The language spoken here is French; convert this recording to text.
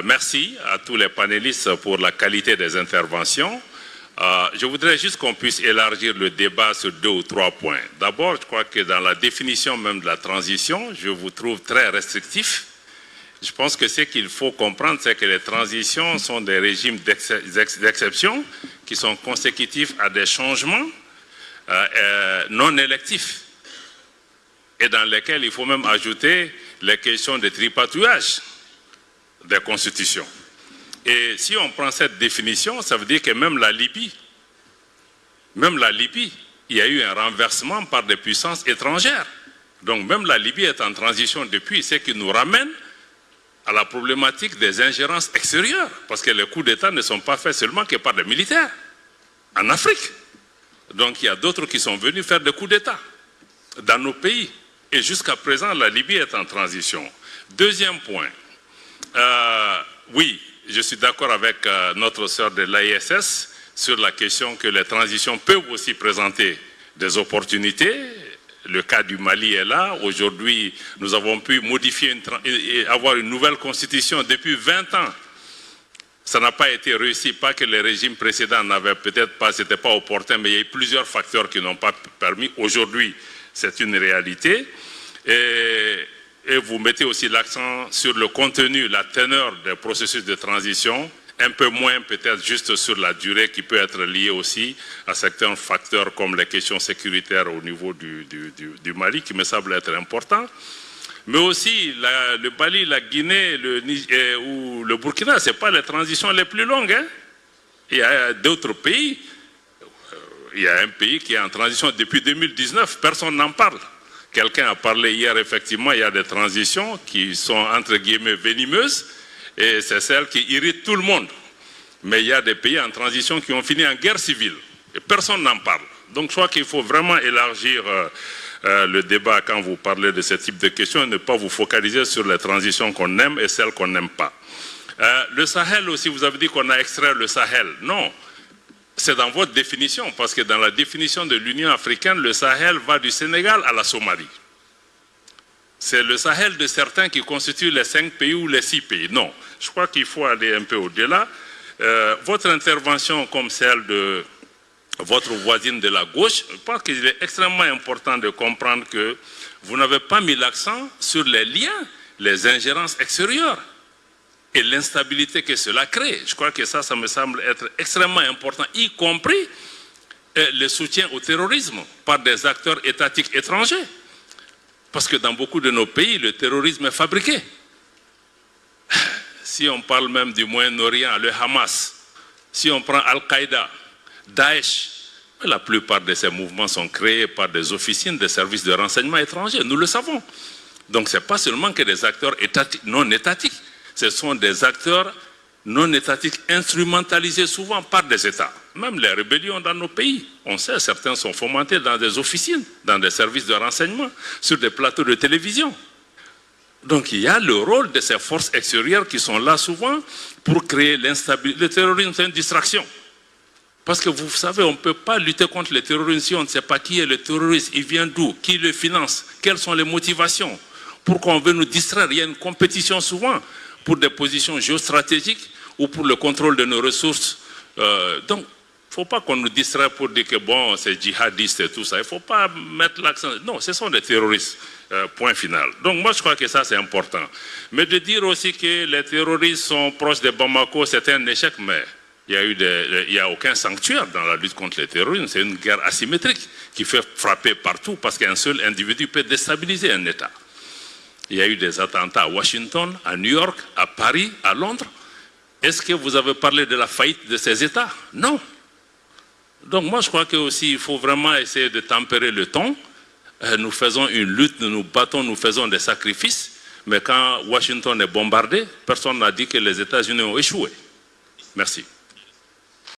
Merci à tous les panélistes pour la qualité des interventions. Je voudrais juste qu'on puisse élargir le débat sur 2 ou 3 points. D'abord, je crois que dans la définition même de la transition, je vous trouve très restrictif. Je pense que ce qu'il faut comprendre, c'est que les transitions sont des régimes d'exception qui sont consécutifs à des changements non électifs et dans lesquels il faut même ajouter les questions de tripatouillage des constitutions. Et si on prend cette définition, ça veut dire que même la Libye, il y a eu un renversement par des puissances étrangères. Donc même la Libye est en transition depuis, ce qui nous ramène à la problématique des ingérences extérieures, parce que les coups d'État ne sont pas faits seulement que par des militaires en Afrique. Donc il y a d'autres qui sont venus faire des coups d'État dans nos pays. Et jusqu'à présent, la Libye est en transition. Deuxième point, oui, je suis d'accord avec notre sœur de l'AISS sur la question que les transitions peuvent aussi présenter des opportunités. Le cas du Mali est là. Aujourd'hui, nous avons pu modifier et avoir une nouvelle constitution depuis 20 ans. Ça n'a pas été réussi, pas que les régimes précédents n'avaient peut-être pas, c'était pas opportun, mais il y a eu plusieurs facteurs qui n'ont pas permis. Aujourd'hui, c'est une réalité. Et vous mettez aussi l'accent sur le contenu, la teneur des processus de transition, un peu moins peut-être juste sur la durée qui peut être liée aussi à certains facteurs comme les questions sécuritaires au niveau du Mali, qui me semble être important. Mais aussi le Mali, la Guinée ou le Burkina, ce n'est pas les transitions les plus longues. Hein. Il y a d'autres pays. Il y a un pays qui est en transition depuis 2019, personne n'en parle. Quelqu'un a parlé hier, effectivement, il y a des transitions qui sont entre guillemets venimeuses et c'est celles qui irritent tout le monde. Mais il y a des pays en transition qui ont fini en guerre civile et personne n'en parle. Donc je crois qu'il faut vraiment élargir le débat quand vous parlez de ce type de questions et ne pas vous focaliser sur les transitions qu'on aime et celles qu'on n'aime pas. Le Sahel aussi, vous avez dit qu'on a extrait le Sahel. Non. C'est dans votre définition, parce que dans la définition de l'Union africaine, le Sahel va du Sénégal à la Somalie. C'est le Sahel de certains qui constituent les 5 pays ou les 6 pays. Non, je crois qu'il faut aller un peu au-delà. Votre intervention, comme celle de votre voisine de la gauche, je pense qu'il est extrêmement important de comprendre que vous n'avez pas mis l'accent sur les liens, les ingérences extérieures et l'instabilité que cela crée. Je crois que ça me semble être extrêmement important, y compris le soutien au terrorisme par des acteurs étatiques étrangers. Parce que dans beaucoup de nos pays, le terrorisme est fabriqué. Si on parle même du Moyen-Orient, le Hamas, si on prend Al-Qaïda, Daesh, la plupart de ces mouvements sont créés par des officines des services de renseignement étrangers, nous le savons. Donc ce n'est pas seulement que des acteurs étatiques, non étatiques, ce sont des acteurs non étatiques instrumentalisés souvent par des États. Même les rébellions dans nos pays, on sait, certains sont fomentés dans des officines, dans des services de renseignement, sur des plateaux de télévision. Donc il y a le rôle de ces forces extérieures qui sont là souvent pour créer l'instabilité. Le terrorisme, c'est une distraction. Parce que vous savez, on ne peut pas lutter contre le terrorisme si on ne sait pas qui est le terroriste, il vient d'où, qui le finance, quelles sont les motivations. Pourquoi on veut nous distraire? Il y a une compétition souvent pour des positions géostratégiques ou pour le contrôle de nos ressources. Donc, il ne faut pas qu'on nous distraie pour dire que bon, c'est djihadiste et tout ça. Il ne faut pas mettre l'accent. Non, ce sont des terroristes. Point final. Donc moi, je crois que ça, c'est important. Mais de dire aussi que les terroristes sont proches de Bamako, c'est un échec, mais il n'y a aucun sanctuaire dans la lutte contre le terrorisme. C'est une guerre asymétrique qui fait frapper partout parce qu'un seul individu peut déstabiliser un État. Il y a eu des attentats à Washington, à New York, à Paris, à Londres. Est-ce que vous avez parlé de la faillite de ces États? Non. Donc moi, je crois qu'il faut vraiment essayer de tempérer le ton. Nous faisons une lutte, nous nous battons, nous faisons des sacrifices. Mais quand Washington est bombardé, personne n'a dit que les États-Unis ont échoué. Merci.